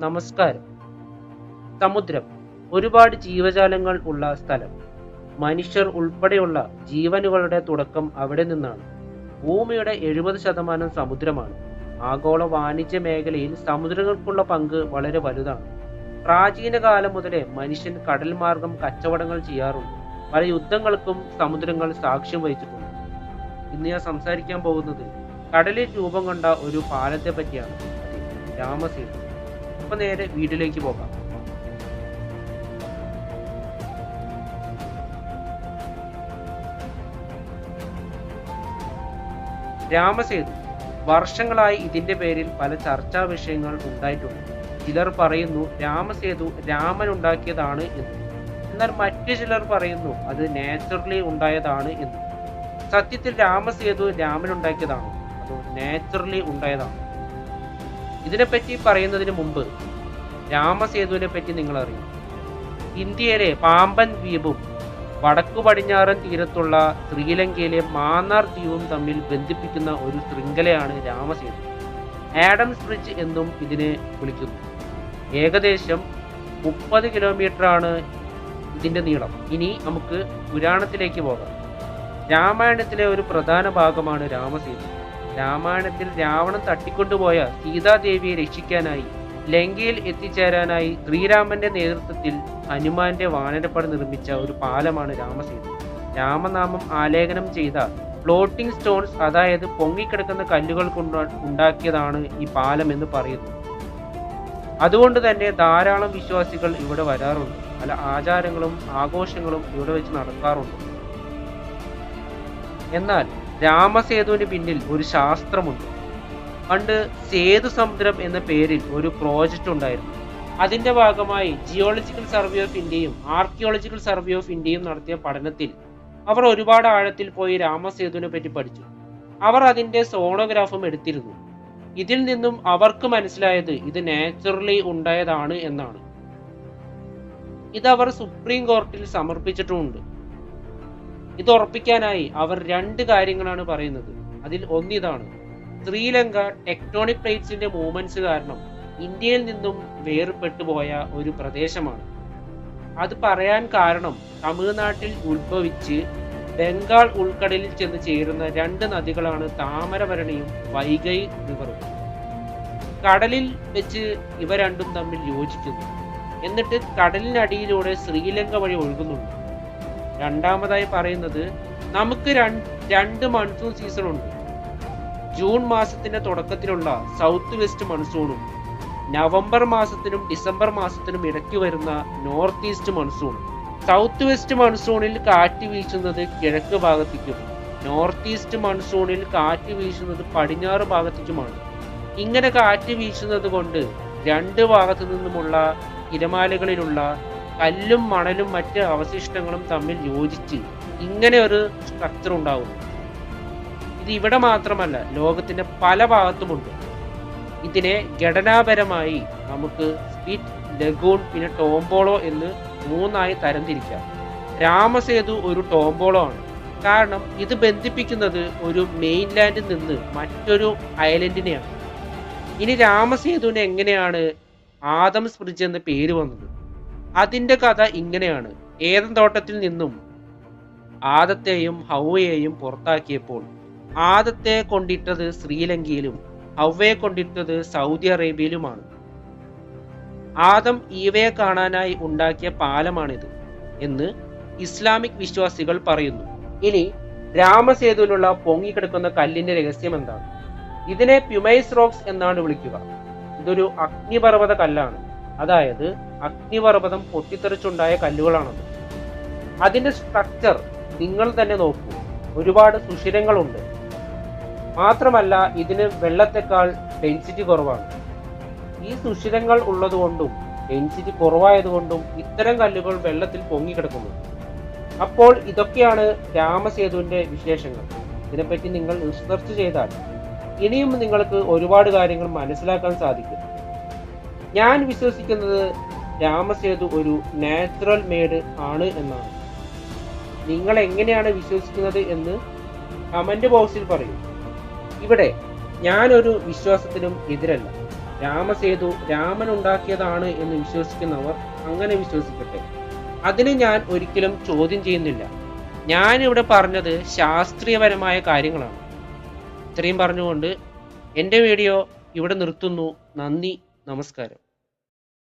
നമസ്കാരം. സമുദ്രം ഒരുപാട് ജീവജാലങ്ങൾ ഉള്ള സ്ഥലം. മനുഷ്യർ ഉൾപ്പെടെയുള്ള ജീവനുകളുടെ തുടക്കം അവിടെ നിന്നാണ്. ഭൂമിയുടെ 70% സമുദ്രമാണ്. ആഗോള വാണിജ്യ മേഖലയിൽ സമുദ്രങ്ങൾക്കുള്ള പങ്ക് വളരെ വലുതാണ്. പ്രാചീന കാലം മുതലേ മനുഷ്യൻ കടൽ മാർഗം കച്ചവടങ്ങൾ ചെയ്യാറുണ്ട്. പല യുദ്ധങ്ങൾക്കും സമുദ്രങ്ങൾ സാക്ഷ്യം വഹിച്ചിട്ടുണ്ട്. ഇന്ന് ഞാൻ സംസാരിക്കാൻ പോകുന്നത് കടലിൽ രൂപം കൊണ്ട ഒരു പാലത്തെ പറ്റിയാണ്, രാമസേതു. അപ്പൊ നേരെ വീട്ടിലേക്ക് പോകാം. രാമസേതു വർഷങ്ങളായി ഇതിന്റെ പേരിൽ പല ചർച്ചാ വിഷയങ്ങൾ ഉണ്ടായിട്ടുണ്ട്. ചിലർ പറയുന്നു രാമസേതു രാമൻ ഉണ്ടാക്കിയതാണ് എന്ന്. എന്നാൽ മറ്റു ചിലർ പറയുന്നു അത് നാച്ചുറലി ഉണ്ടായതാണ് എന്ന്. സത്യത്തിൽ രാമസേതു രാമൻ ഉണ്ടാക്കിയതാണോ അതോ നാച്ചുറലി ഉണ്ടായതാണോ? ഇതിനെപ്പറ്റി പറയുന്നതിന് മുമ്പ് രാമസേതുവിനെ പറ്റി നിങ്ങൾ അറിയും. ഇന്ത്യയിലെ പാമ്പൻ ദ്വീപും വടക്കു പടിഞ്ഞാറൻ തീരത്തുള്ള ശ്രീലങ്കയിലെ മാന്നാർ ദ്വീപും തമ്മിൽ ബന്ധിപ്പിക്കുന്ന ഒരു ശൃംഖലയാണ് രാമസേതു. ആഡംസ് ബ്രിഡ്ജ് എന്നും ഇതിനെ വിളിക്കുന്നു. ഏകദേശം 30 കിലോമീറ്ററാണ് ഇതിന്റെ നീളം. ഇനി നമുക്ക് പുരാണത്തിലേക്ക് പോകാം. രാമായണത്തിലെ ഒരു പ്രധാന ഭാഗമാണ് രാമസേതു. രാമായണത്തിൽ രാവണൻ തട്ടിക്കൊണ്ടുപോയ സീതാദേവിയെ രക്ഷിക്കാനായി ലങ്കയിൽ എത്തിച്ചേരാനായി ശ്രീരാമന്റെ നേതൃത്വത്തിൽ ഹനുമാന്റെ വാനരപ്പട നിർമ്മിച്ച ഒരു പാലമാണ് രാമസേതു. രാമനാമം ആലേഖനം ചെയ്ത ഫ്ലോട്ടിംഗ് സ്റ്റോൺസ്, അതായത് പൊങ്ങിക്കിടക്കുന്ന കല്ലുകൾ കൊണ്ട് ഉണ്ടാക്കിയതാണ് ഈ പാലം എന്ന് പറയുന്നു. അതുകൊണ്ട് തന്നെ ധാരാളം വിശ്വാസികൾ ഇവിടെ വരാറുണ്ട്. പല ആചാരങ്ങളും ആഘോഷങ്ങളും ഇവിടെ വെച്ച് നടക്കാറുണ്ട്. എന്നാൽ രാമസേതുവിന് പിന്നിൽ ഒരു ശാസ്ത്രമുണ്ട്. പണ്ട് സേതു സമുദ്രം എന്ന പേരിൽ ഒരു പ്രോജക്റ്റ് ഉണ്ടായിരുന്നു. അതിന്റെ ഭാഗമായി ജിയോളജിക്കൽ സർവേ ഓഫ് ഇന്ത്യയും ആർക്കിയോളജിക്കൽ സർവേ ഓഫ് ഇന്ത്യയും നടത്തിയ പഠനത്തിൽ അവർ ഒരുപാട് ആഴത്തിൽ പോയി രാമസേതുവിനെ പറ്റി പഠിച്ചു. അവർ അതിന്റെ സോണോഗ്രാഫും എടുത്തിരുന്നു. ഇതിൽ നിന്നും അവർക്ക് മനസ്സിലായത് ഇത് നാച്ചുറലി ഉണ്ടായതാണ് എന്നാണ്. ഇതവർ സുപ്രീം കോടതിയിൽ സമർപ്പിച്ചിട്ടുമുണ്ട്. ഇത് ഉറപ്പിക്കാനായി അവർ 2 കാര്യങ്ങളാണ് പറയുന്നത്. അതിൽ ഒന്നിതാണ്, ശ്രീലങ്ക ടെക്ടോണിക് പ്ലേറ്റ്സിന്റെ മൂവ്മെന്റ്സ് കാരണം ഇന്ത്യയിൽ നിന്നും വേർപെട്ടു പോയ ഒരു പ്രദേശമാണ്. അത് പറയാൻ കാരണം തമിഴ്നാട്ടിൽ ഉത്ഭവിച്ച് ബംഗാൾ ഉൾക്കടലിൽ ചെന്ന് ചേരുന്ന 2 നദികളാണ് താമരഭരണിയും വൈഗൈ റിവറും. കടലിൽ വെച്ച് ഇവ രണ്ടും തമ്മിൽ യോജിക്കുന്നു. എന്നിട്ട് കടലിനടിയിലൂടെ ശ്രീലങ്ക വഴി ഒഴുകുന്നുണ്ട്. രണ്ടാമതായി പറയുന്നത്, നമുക്ക് 2 മൺസൂൺ സീസൺ ഉണ്ട്. ജൂൺ മാസത്തിന്റെ തുടക്കത്തിലുള്ള സൗത്ത് വെസ്റ്റ് മൺസൂണും നവംബർ മാസത്തിനും ഡിസംബർ മാസത്തിനും ഇടയ്ക്ക് വരുന്ന north east monsoon. South west മൺസൂണിൽ കാറ്റ് വീശുന്നത് കിഴക്ക് ഭാഗത്തേക്കും നോർത്ത് ഈസ്റ്റ് മൺസൂണിൽ കാറ്റ് വീശുന്നത് പടിഞ്ഞാറ് ഭാഗത്തേക്കുമാണ്. ഇങ്ങനെ കാറ്റ് വീശുന്നത് കൊണ്ട് 2 ഭാഗത്തു നിന്നുമുള്ള തിരമാലകളിലുള്ള കല്ലും മണലും മറ്റ് അവശിഷ്ടങ്ങളും തമ്മിൽ യോജിച്ച് ഇങ്ങനെ ഒരു സ്ട്രക്ചർ ഉണ്ടാകുന്നു. ഇത് ഇവിടെ മാത്രമല്ല, ലോകത്തിന്റെ പല ഭാഗത്തുമുണ്ട്. ഇതിനെ ഘടനാപരമായി നമുക്ക് സ്പിറ്റ്, ലഗൂൺ, പിന്നെ ടോംബോളോ എന്ന് 3ആയി തരംതിരിക്കാം. രാമസേതു ഒരു ടോംബോളോ ആണ്. കാരണം ഇത് ബന്ധിപ്പിക്കുന്നത് ഒരു മെയിൻലാൻഡിൽ നിന്ന് മറ്റൊരു ഐലൻഡിനെയാണ്. ഇനി രാമസേതുവിന് എങ്ങനെയാണ് ആദംസ് ബ്രിഡ്ജ് എന്ന പേര് വന്നത്? അതിന്റെ കഥ ഇങ്ങനെയാണ്. ഏദൻ തോട്ടത്തിൽ നിന്നും ആദത്തെയും ഹവ്വയെയും പുറത്താക്കിയപ്പോൾ ആദത്തെ കൊണ്ടിട്ടത് ശ്രീലങ്കയിലും ഹവ്വയെ കൊണ്ടിട്ടത് സൗദി അറേബ്യയിലുമാണ്. ആദം ഈവയെ കാണാനായി ഉണ്ടാക്കിയ പാലമാണിത് എന്ന് ഇസ്ലാമിക് വിശ്വാസികൾ പറയുന്നു. ഇനി രാമസേതുവിലുള്ള പൊങ്ങിക്കിടക്കുന്ന കല്ലിന്റെ രഹസ്യം എന്താണ്? ഇതിനെ പ്യുമൈസ് റോക്സ് എന്നാണ് വിളിക്കുക. ഇതൊരു അഗ്നിപർവ്വത കല്ലാണ്. അതായത് അഗ്നിപർവ്വതം പൊട്ടിത്തെറിച്ചുണ്ടായ കല്ലുകളാണത്. അതിന്റെ സ്ട്രക്ചർ നിങ്ങൾ തന്നെ നോക്കൂ. ഒരുപാട് സുഷിരങ്ങളുണ്ട്. മാത്രമല്ല ഇതിന് വെള്ളത്തെക്കാൾ ഡെൻസിറ്റി കുറവാണ്. ഈ സുഷിരങ്ങൾ ഉള്ളതുകൊണ്ടും ഡെൻസിറ്റി കുറവായതുകൊണ്ടും ഇത്തരം കല്ലുകൾ വെള്ളത്തിൽ പൊങ്ങിക്കിടക്കുന്നു. അപ്പോൾ ഇതൊക്കെയാണ് രാമസേതുവിന്റെ വിശേഷങ്ങൾ. ഇതിനെപ്പറ്റി നിങ്ങൾ റിസർച്ച് ചെയ്താൽ ഇനിയും നിങ്ങൾക്ക് ഒരുപാട് കാര്യങ്ങൾ മനസ്സിലാക്കാൻ സാധിക്കും. ഞാൻ വിശ്വസിക്കുന്നത് രാമസേതു ഒരു നാച്ചുറൽ മെയ്ഡ് ആണ് എന്നാണ്. നിങ്ങൾ എങ്ങനെയാണ് വിശ്വസിക്കുന്നത് എന്ന് കമന്റ് ബോക്സിൽ പറയൂ. ഇവിടെ ഞാനൊരു വിശ്വാസത്തിനും എതിരല്ല. രാമസേതു രാമൻ ഉണ്ടാക്കിയതാണ് എന്ന് വിശ്വസിക്കുന്നവർ അങ്ങനെ വിശ്വസിക്കട്ടെ. അതിന് ഞാൻ ഒരിക്കലും ചോദ്യം ചെയ്യുന്നില്ല. ഞാൻ ഇവിടെ പറഞ്ഞത് ശാസ്ത്രീയപരമായ കാര്യങ്ങളാണ്. ഇത്രയും പറഞ്ഞുകൊണ്ട് എൻ്റെ വീഡിയോ ഇവിടെ നിർത്തുന്നു. നന്ദി, നമസ്കാരം.